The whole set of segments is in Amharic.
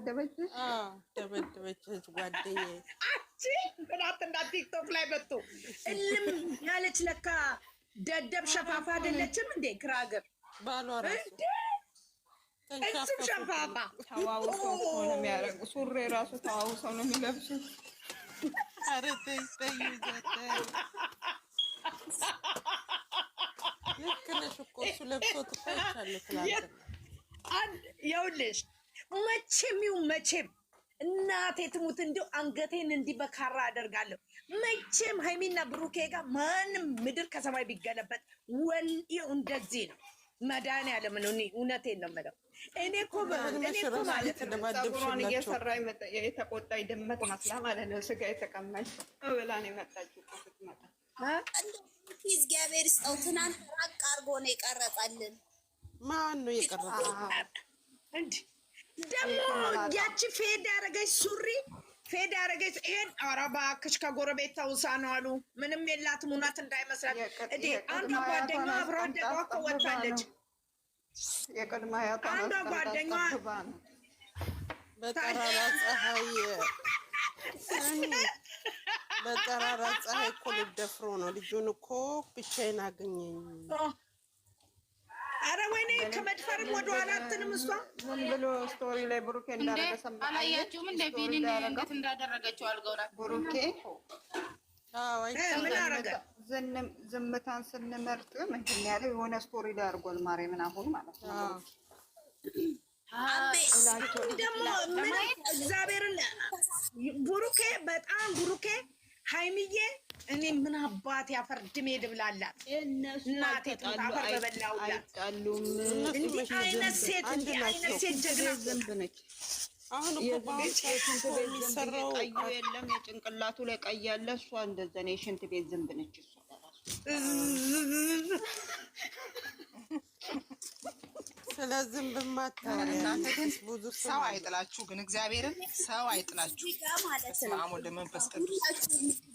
ደበደበችሽ? ደበደበችሽ ጓደኛዬ። አንቺ ትናንትና ቲክቶክ ላይ መጡ እልም ያለች ለካ ደደብ ሸፋፋ አይደለችም እንዴ? ክራግር ባሏ ራሱ እሱም ሸፋፋ ተዋውሰው እኮ ነው የሚያደርጉ። ሱሪ ራሱ ተዋውሰው ነው የሚለብሱት። ኧረ ተይ ተይ ልክ ነሽ እኮ እሱ ለብሶት እኮ አይቻለሁ ትናንትና። ይኸውልሽ መቼም ይሁን መቼም እናቴ ትሙት እንዲሁ አንገቴን እንዲህ በካራ አደርጋለሁ። መቼም ሀይሚና ብሩኬ ጋር ማንም ምድር ከሰማይ ቢገለበጥ ወልዬው እንደዚህ ነው። መድኃኒዓለም ነው። እውነቴን ነው የምለው። እኔ እኮ ማለት ነው ፀጉሯን እየሰራ የተቆጣ ድመት መስላ ማለት ነው። ስጋ የተቀማች ብላ ነው የመጣችው እኮ ስትመጣ። እግዚአብሔር ይስጠው። ትናንት ራቅ አድርጎ ነው የቀረጸልን። ማን ነው የቀረጸው? ደግሞ ያቺ ፌድ ያደረገች ሱሪ ፌድ ያደረገች ይሄን ኧረ እባክሽ ከጎረቤት ተውሳ ነው አሉ። ምንም የላትም እውነት እንዳይመስላት። አንዷ ጓደኛዋ አብራ አደጓ እኮ ወጣለች። አንዷ ጓደኛዋ በጠራራ ፀሐይ እኮ ልደፍሮ ነው ልጁን እኮ ብቻዬን አገኘኝ። አረ ወይኔ ከመድፈርም ወደ ኋላ አትልም። እሷ ምን ብሎ ስቶሪ ላይ ብሩኬ እንዳደረገ ሰማሁ። አላያችሁም? እንደ ቢኒን እንዴት እንዳደረገችው አልገውላት ብሩኬ ምን አደረገ? ዝምታን ስንመርጥ ምንድን ነው ያለው? የሆነ ስቶሪ ላይ አድርጓል ማርያምን አሁን ማለት ነው። ደግሞ ምን እግዚአብሔርን ብሩኬ በጣም ብሩኬ ሀይሚዬ እኔ ምን አባት ያፈርድሜ ድብላላት እናቴ ታፈር በበላውላት እንዲህ አይነት ሴት ጀግና ዝንብ ነች። አሁን እኮ ሽንት ቤት የሚሰራው ቀዩ የለም የጭንቅላቱ ላይ ቀይ ያለ እሷ እንደዛ ነው። የሽንት ቤት ዝንብ ነች እሷ ስለዚህ ብዙ ሰው አይጥላችሁ፣ ግን እግዚአብሔርን ሰው አይጥላችሁ ማለት ነው። አሞን ለመንፈስ ቅዱስ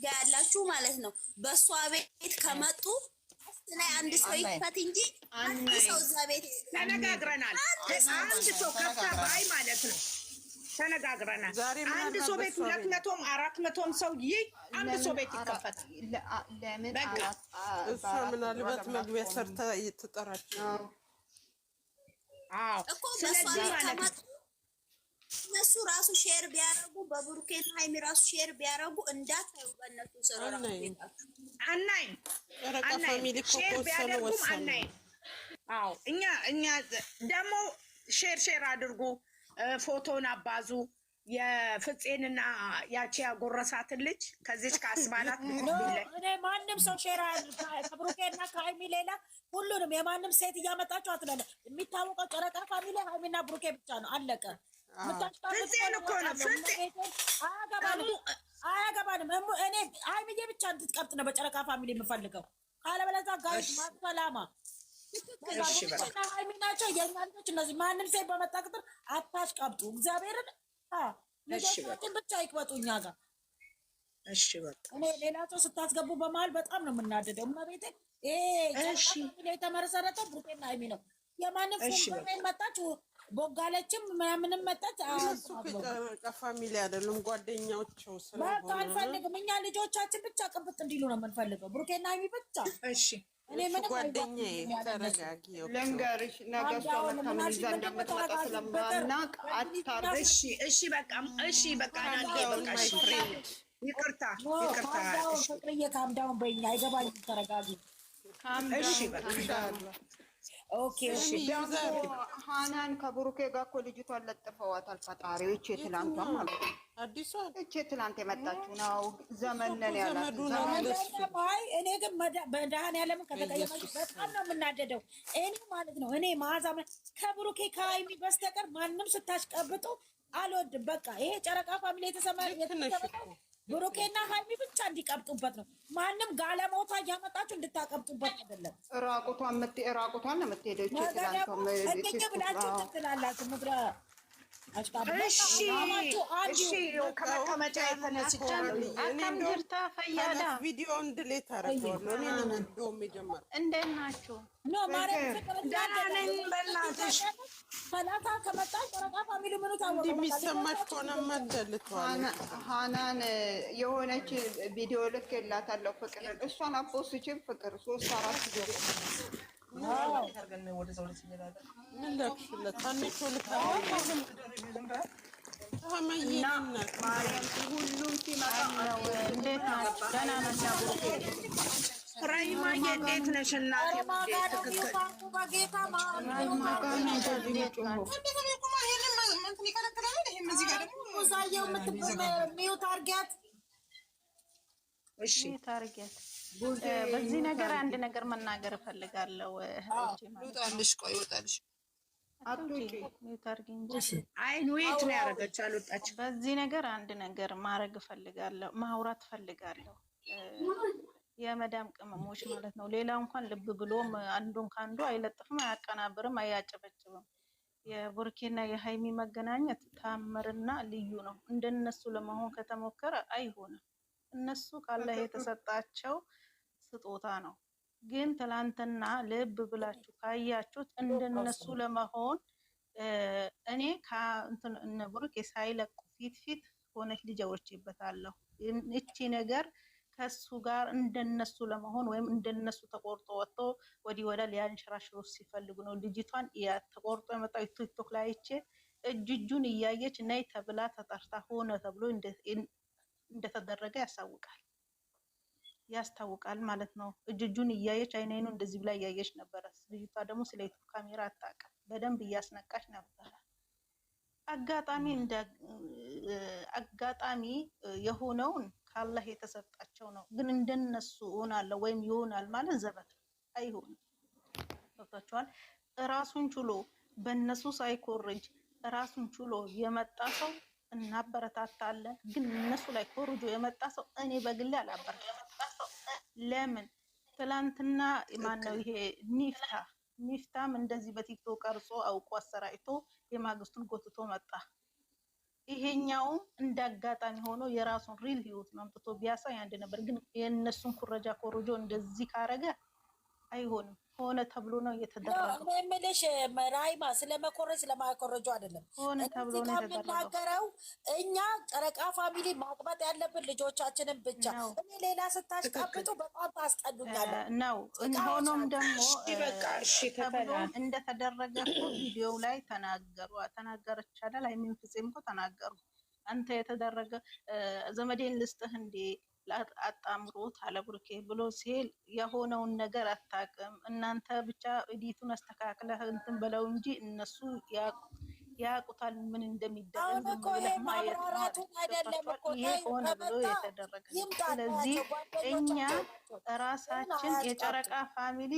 ያላችሁ ማለት ነው። በእሷ ቤት ከመጡ ላይ አንድ ሰው ይፈት እንጂ አንድ ሰው እዛ ቤት ተነጋግረናል። አንድ ሰው ከፍታ ባይ ማለት ነው ተነጋግረናል። አንድ ሰው ቤት 200ም 400ም ሰው አንድ ሰው ቤት ይከፈታል። ለምን እሷ ምናልባት መግቢያ ሰርታ ትጠራችሁ እኮ ስለዚህ ማለት እነሱ ራሱ ሼር ቢያረጉ በብሩኬና ሃይሚ ራሱ ሼር ቢያረጉ እንዳታዩ በእነሱ ስራ አናይ ሼር ቢያደርጉም አናይ። አዎ እኛ ደግሞ ሼር አድርጉ፣ ፎቶን አባዙ። የፍፄንና ያቺ ያጎረሳትን ልጅ ከዚች ከአስባላት እኔ ማንም ሰው ሼር ከብሩኬና ከሃይሚ ሌላ ሁሉንም የማንም ሴት እያመጣችሁ አትለለ። የሚታወቀው ጨረቃ ፋሚሊ ሃይሚና ብሩኬ ብቻ ነው። አለቀ። ፍፄን እኮ ነው አያገባንም። እኔ ሃይሚዬ ብቻ እንድትቀብጥ ነው በጨረቃ ፋሚሊ የምፈልገው። ካለበለዚያ ጋር ማሰላማ ሃይሚ ናቸው የኛ ልጆች። እነዚህ ማንም ሴት በመጣ ቁጥር አታሽቀብጡ። እግዚአብሔርን ልጆቻችን ብቻ ይቅበጡ እኛ ጋር። እሺ በቃ እኔ ሌላ ሰው ስታስገቡ በመሀል በጣም ነው የምናደደው። እመቤቴ የተመሰረተው ብሩኬና ሃይሚ ነው። የማንም ፎን መጣች ቦጋለችም ምናምንም መጣች። ፋሚሊ አይደለም ጓደኛቸው በቃ አንፈልግም። እኛ ልጆቻችን ብቻ ቅብጥ እንዲሉ ነው የምንፈልገው፣ ብሩኬና ሃይሚ ብቻ። እሺ እኔ ምንም ጓደኛዬ ተረጋጊ። ልንገርሽ ነገ እሷ መታምን ይዛ እንደምትመጣ ስለማናውቅ አታርግ። እሺ በቃ ይቅርታ ፍቅርዬ ካምዳውን በይኝ። አይገባኝም። ተረጋጊ። እሺ በቃ ኦኬ እሺ። ደግሞ ሃናን ከብሩኬ ጋር እኮ ልጅቷን ለጥፈዋታል። ፈጣሪዎች የትላንቷ ማለት ነው አዲሷ እቺ ትላንት የመጣችው ነው። ዘመነን ያላት እኔ ግን መድኃኒዓለምን ከተቀየመች በጣም ነው የምናደደው። እኔ ማለት ነው እኔ መዓዛ ከብሩኬ ከሃይሚ በስተቀር ማንም ስታሽቀብጡ አልወድም። በቃ ይሄ ጨረቃ ፋሚሊ የተሰማው ብሩኬና ሃይሚ ብቻ እንዲቀብጡበት ነው። ማንም ጋለሞታ እያመጣችሁ እንድታቀብጡበት አይደለም። ራቁቷን ነው የምትሄደው። ብላችሁ ትላላችሁ ምድረ ከመቀመጫ የተነስቻለሁ። አካም ጅርታ ፈያዳ ቪዲዮ እንድሌት አደረገዋለሁ። እኔ ነው ቪዲዮ የሚጀምር። እንዴት ናችሁ? ኖ ማርያም ደህና ነኝ። በእናትሽ ሰላሳ ከመጣች ጨረቃ ፋሚሊ ምኑ ታወቀ። እንደሚሰማሽ ከሆነ መደልቷል። ሃናን የሆነች ቪዲዮ ልክ የላታለሁ ፍቅር እሷን አፖስችም ፍቅር 3-4 ጊዜ ምን ለክሽለት አንቺ ልካ ማርያም ሁሉም ሲመጣ እንዴት ናችሁ? ደህና ናችሁ? ራይማዬ እንዴት ነሽ እናቴ? ታርጌት በዚህ ነገር አንድ ነገር መናገር እፈልጋለሁ። ይወጣልሽ፣ ቆይ ይወጣልሽ። የት ነው ያደረገች? አልወጣችም። በዚህ ነገር አንድ ነገር ማድረግ እፈልጋለሁ፣ ማውራት እፈልጋለሁ። የመዳም ቅመሞች ማለት ነው። ሌላ እንኳን ልብ ብሎም አንዱን ከአንዱ አይለጥፍም፣ አያቀናብርም፣ አያጨበጭብም። የቡርኬና የሀይሚ መገናኘት ታምርና ልዩ ነው። እንደነሱ ለመሆን ከተሞከረ አይሆንም። እነሱ ካላህ የተሰጣቸው ስጦታ ነው። ግን ትላንትና ልብ ብላችሁ ካያችሁት እንደነሱ ለመሆን እኔ እነ ቡርኬ ሳይለቁ ፊት ሆነች ልጅ አውርቼበታለሁ። እቺ ነገር ከሱ ጋር እንደነሱ ለመሆን ወይም እንደነሱ ተቆርጦ ወጥቶ ወዲህ ወደ ሊያንሸራሽሩ ሲፈልጉ ነው። ልጅቷን ተቆርጦ የመጣው ቲክቶክ ላይ አይቼ እጁን እያየች ነይ ተብላ ተጠርታ ሆነ ተብሎ እንደተደረገ ያስታውቃል ማለት ነው። እጁን እያየች አይኔኑ እንደዚህ ብላ እያየች ነበረ። ልጅቷ ደግሞ ስለ ዩቱብ ካሜራ አታውቅም። በደንብ እያስነቃች ነበረ። አጋጣሚ የሆነውን ካላህ የተሰጣቸው ነው። ግን እንደነሱ ሆናለሁ ወይም ይሆናል ማለት ዘበት አይሆንም። ገብታችኋል? ራሱን ችሎ በእነሱ ሳይኮርጅ ራሱን ችሎ የመጣ ሰው እናበረታታለን። ግን እነሱ ላይ ኮርጆ የመጣ ሰው እኔ በግሌ አላበረታታም። ለምን? ትላንትና ማነው ይሄ ሚፍታም እንደዚህ በቲክቶክ ቀርጾ አውቆ አሰራጭቶ የማግስቱን ጎትቶ መጣ። ይሄኛውም እንደ አጋጣሚ ሆኖ የራሱን ሪል ህይወት መምጥቶ ቢያሳይ አንድ ነበር። ግን የእነሱን ኩረጃ ኮርጆ እንደዚህ ካረገ አይሆንም። ሆነ ተብሎ ነው የተደረገው። እኔ ራይማ ስለመኮረጅ ስለማይኮረጁ አይደለም። ሆነ ተብሎ ነው የተደረገው። እኛ ጨረቃ ፋሚሊ ማቅበጥ ያለብን ልጆቻችንን ብቻ። እኔ ሌላ ስታሽቃብጡ በጣም ታስጠሉኛለህ ነው። ሆኖም ደግሞ ተብሎ እንደተደረገ እኮ ቪዲዮው ላይ ተናገረች አይደል? አይሚን ፍፄም እኮ ተናገሩ። አንተ የተደረገ ዘመዴን ልስጥህ እንዴ አጣምሮት አለ ቡርኬ ብሎ ሲል የሆነውን ነገር አታውቅም። እናንተ ብቻ ኤዲቱን አስተካክለህ እንትን በለው እንጂ እነሱ ያውቁታል ምን እንደሚደረግ። ይሄ ሆነ ብሎ የተደረገ። ስለዚህ እኛ ራሳችን የጨረቃ ፋሚሊ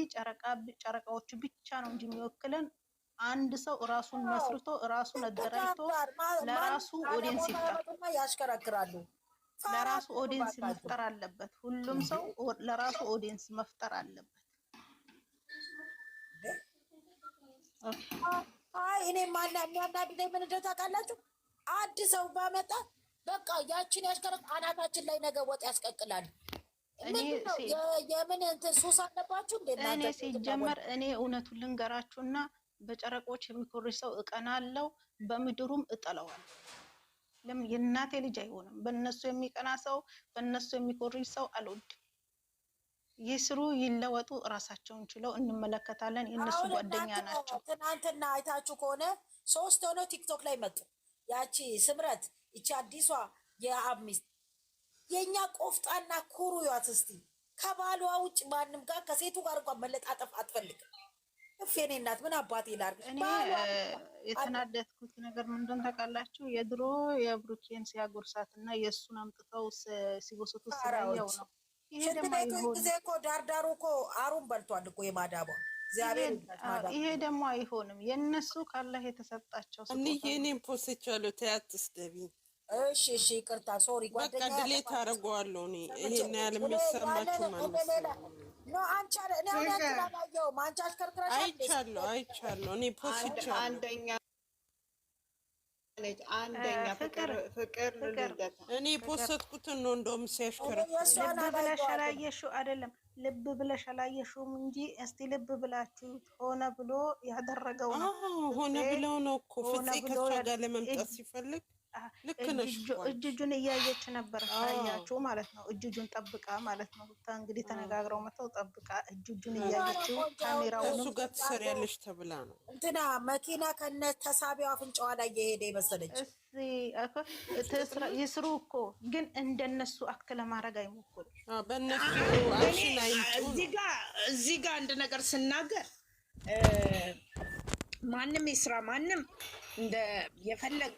ጨረቃዎቹ ብቻ ነው እንጂ የሚወክለን አንድ ሰው ራሱን መስርቶ ራሱን አደራጅቶ ለራሱ ኦዲየንስ ያሽከረክራሉ። ለራሱ ኦዲየንስ መፍጠር አለበት። ሁሉም ሰው ለራሱ ኦዲየንስ መፍጠር አለበት። እኔ የሚያናድደኝ ምን እንደው ታውቃላችሁ? አንድ ሰው ባመጣ በቃ ያችን ያሽከረክ አናታችን ላይ ነገ ወጥ ያስቀቅላል። የምን እንትን ሱስ አለባችሁ እንዴ? እኔ ሲጀመር እኔ እውነቱን ልንገራችሁና በጨረቆች የሚኮርጅ ሰው እቀናለሁ፣ በምድሩም እጠለዋል። ለምን የእናቴ ልጅ አይሆንም። በእነሱ የሚቀና ሰው በእነሱ የሚኮርጅ ሰው አልወድም። ይስሩ ይለወጡ፣ እራሳቸውን ችለው እንመለከታለን። የእነሱ ጓደኛ ናቸው። ትናንትና አይታችሁ ከሆነ 3 ሆነው ቲክቶክ ላይ መጡ። ያቺ ስምረት፣ ይቺ አዲሷ የአብ ሚስት፣ የእኛ ቆፍጣና ኩሩ ያት እስቲ ከባሏ ውጭ ማንም ጋር ከሴቱ ጋር እንኳን መለጣጠፍ አትፈልግም። እኔ እናት ምን አባቴ ላድርግ? እኔ የተናደድኩት ነገር ምንድን ታውቃላችሁ? የድሮ የብሩኬን ሲያጎርሳት እና የእሱን አምጥተው ሲጎስቱ ስላየው ነው። ይሄ እኮ ዳርዳሩ እኮ አሩን በልቷል እኮ የማዳቧ። ይሄ ደግሞ አይሆንም። የእነሱ ካላህ የተሰጣቸው እኔም ፖስቻለሁ። ተያትስ ደቢ እሺ፣ ይቅርታ ሶሪ። በቃ ድሌት አደርገዋለሁ። እኔ ይሄን ያህል የሚሰማችሁ አይቻለሁ። እኔ ፖስቻለሁ። አንደኛ ፍቅር ልደታ እኔ ፖስትኩትን ነው እንደውም ሲያሽከረክሩ ልብ ብለሽ አላየሽው አይደለም፣ ልብ ብለሽ አላየሽውም እንጂ እስቲ ልብ ብላችሁ ሆነ ብሎ ያደረገው ነው። ሆነ ብለው ነው እኮ ፍፄ ከሷ ጋር ለመምጣት ሲፈልግ ልክ ነሽ። እጁን እያየች ነበር ታያችሁ ማለት ነው። እጁን ጠብቃ ማለት ነው። እንግዲህ ተነጋግረው መተው ጠብቃ እጁን እያየችው ካሜራው እሱ ጋር ትሰሪያለሽ ተብላ ነው እንትና መኪና ከነ ተሳቢው አፍንጫዋ ላይ እየሄደ ይመስለች። ይስሩ እኮ ግን እንደነሱ አክት ለማድረግ አይሞክሩ። በእነሱ አክሽን አይምጡ። እዚህ ጋር አንድ ነገር ስናገር ማንም ይስራ ማንም እንደ የፈለግ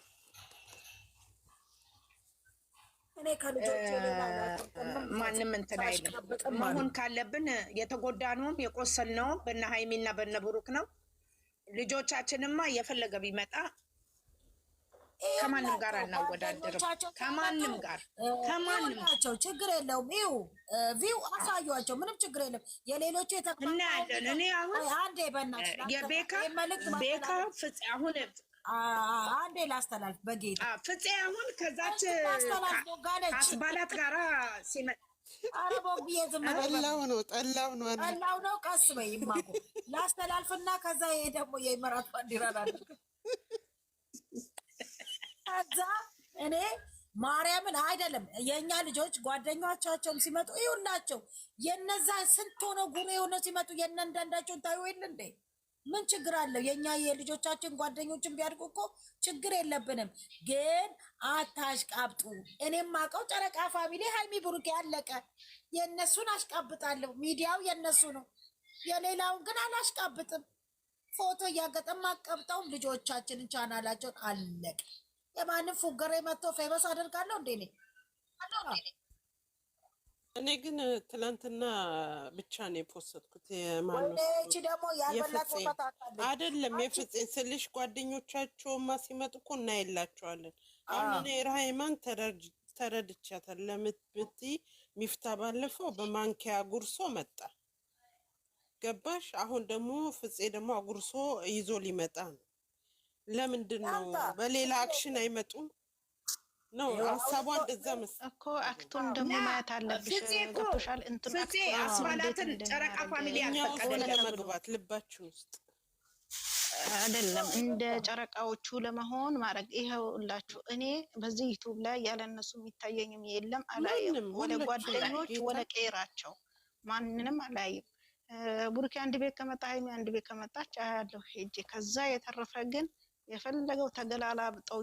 ማንም እንትን አይልም። መሆን ካለብን የተጎዳነውም የቆሰልነውም በነ ሀይሚና በነ ብሩክ ነው። ልጆቻችንማ የፈለገ ቢመጣ ከማንም ጋር አናወዳደርም። ከማንም ጋር ከማንም ችግር የለውም። ቪው አሳዩቸው፣ ምንም ችግር የለም። የሌሎቹ እናያለን። እኔ አሁን አንዴ በእናትሽ የቤካ ፍፄ አሁን አንዴ ላስተላልፍ በጌታ ፍፄ አሁን ከዛች አስባላት ጋራ ሲመጣ ጠላው ነው ቀስ በይ ማቁ ላስተላልፍና ከዛ ይሄ ደግሞ የኢመራት ባንዲራ አድርግ። ከዛ እኔ ማርያምን አይደለም የእኛ ልጆች ጓደኞቻቸውም ሲመጡ ይሁላቸው የነዛ ስንት ሆነው ጉሮ የሆነ ሲመጡ የእነንዳንዳቸውን ታዩ የለ እንዴ? ምን ችግር አለው? የኛ የልጆቻችን ጓደኞችን ቢያድጉ እኮ ችግር የለብንም። ግን አታሽቃብጡ። እኔም ማቀው ጨረቃ ፋሚሊ ሀይሚ ብሩክ ያለቀ የነሱን አሽቃብጣለሁ። ሚዲያው የነሱ ነው፣ የሌላውን ግን አላሽቃብጥም። ፎቶ እያገጠም ማቀብጠውም ልጆቻችንን ቻናላቸውን አለቀ። የማንም ፉገሬ መጥቶ ፌመስ አደርጋለሁ እንዴ? እኔ ግን ትላንትና ብቻ ነው የፖስትኩት። አይደለም የፍፄን ስልሽ ጓደኞቻቸውማ ሲመጡ እኮ እናየላቸዋለን። አሁን እኔ ራይማን ተረድቻታል። ለምትብቲ ሚፍታ ባለፈው በማንኪያ ጉርሶ መጣ ገባሽ? አሁን ደግሞ ፍፄ ደግሞ አጉርሶ ይዞ ሊመጣ ነው። ለምንድን ነው በሌላ አክሽን አይመጡም? ነው ሀሳቧ እንደዛ እኮ አክቱን ደግሞ ማየት አለብሽ። ገብቶሻል? እንትን አስባላትን ጨረቃ ፋሚሊ ያልፈቀደ ለመግባት ልባችሁ ውስጥ አይደለም እንደ ጨረቃዎቹ ለመሆን ማድረግ። ይኸውላችሁ እኔ በዚህ ዩቲዩብ ላይ ያለ እነሱ የሚታየኝም የለም አላየም። ወደ ጓደኞች ወደ ቄራቸው ማንንም አላየም። ቡርኪ አንድ ቤት ከመጣ ሀይሚ አንድ ቤት ከመጣች አያለሁ ሄጄ። ከዛ የተረፈ ግን የፈለገው ተገላላብጠው